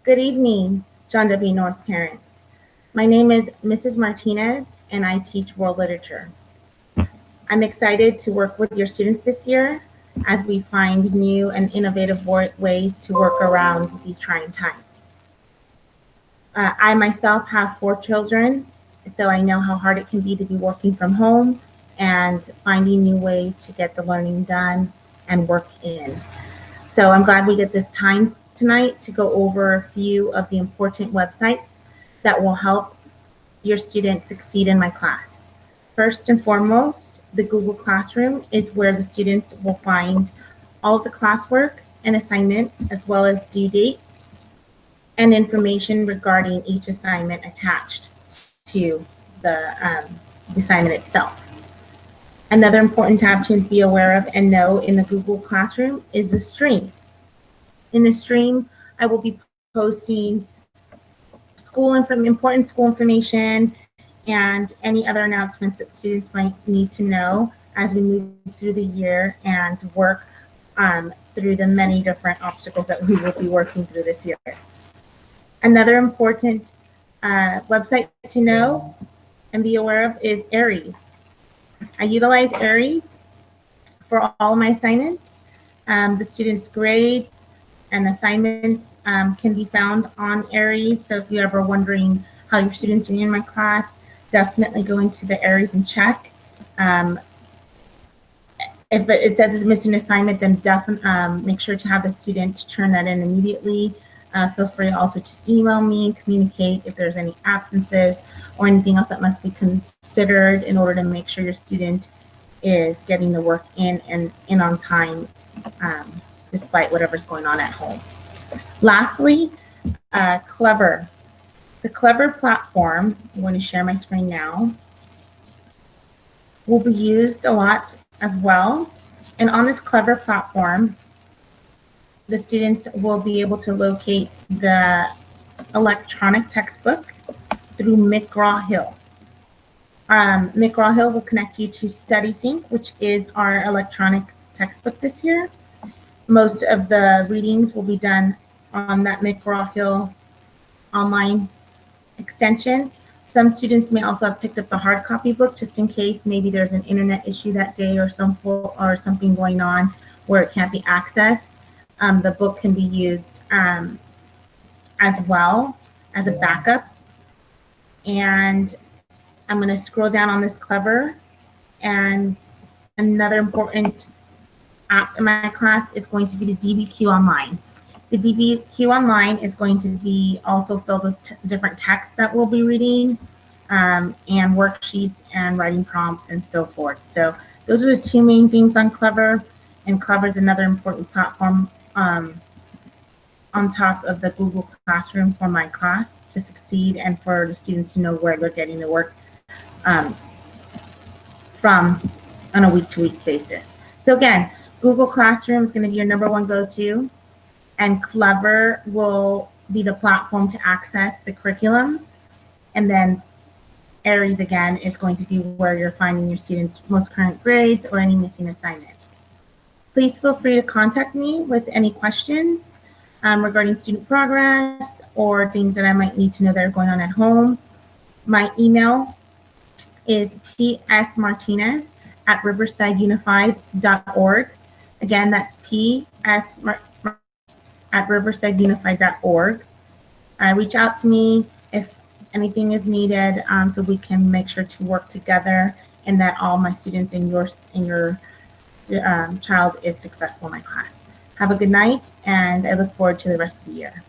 Good evening, John W. North parents. My name is Mrs. Martinez, and I teach world literature. I'm excited to work with your students this year as we find new and innovative ways to work around these trying times. I myself have 4 children, so I know how hard it can be to be working from home and finding new ways to get the learning done and work in. So I'm glad we get this time tonight to go over a few of the important websites that will help your students succeed in my class. First and foremost, the Google Classroom is where the students will find all of the classwork and assignments, as well as due dates and information regarding each assignment attached to the assignment itself. Another important tab to be aware of and know in the Google Classroom is the stream. In the stream, I will be posting important school information and any other announcements that students might need to know as we move through the year and work through the many different obstacles that we will be working through this year. Another important website to know and be aware of is Aries. I utilize Aries for all my assignments. The students' grades and assignments can be found on Aries. So if you're ever wondering how your students are in my class, definitely go into the Aries and check. If it says it's missing an assignment, then definitely make sure to have the student turn that in immediately. Feel free also to email me and communicate if there's any absences or anything else that must be considered in order to make sure your student is getting the work in and in on time, despite whatever's going on at home. Lastly, Clever. The Clever platform, I'm going to share my screen now, will be used a lot as well. And on this Clever platform, the students will be able to locate the electronic textbook through McGraw-Hill. McGraw-Hill will connect you to StudySync, which is our electronic textbook this year. Most of the readings will be done on that McGraw-Hill online extension. Some students may also have picked up the hard copy book just in case maybe there's an internet issue that day or something going on where it can't be accessed. The book can be used as well as a backup. And I'm going to scroll down on this Clever. And another important app in my class is going to be the DBQ Online. The DBQ Online is going to be also filled with different texts that we'll be reading and worksheets and writing prompts and so forth. So those are the 2 main things on Clever. And Clever is another important platform on top of the Google Classroom for my class to succeed and for the students to know where they're getting the work from on a week-to-week basis. So again, Google Classroom is going to be your #1 go-to, and Clever will be the platform to access the curriculum. And then Aries, again, is going to be where you're finding your students' most current grades or any missing assignments. Please feel free to contact me with any questions regarding student progress or things that I might need to know that are going on at home. My email is psmartinez@riversideunified.org. Again, that's ps@riversideunified.org. Reach out to me if anything is needed so we can make sure to work together and that all my students in your child is successful in my class. Have a good night, and I look forward to the rest of the year.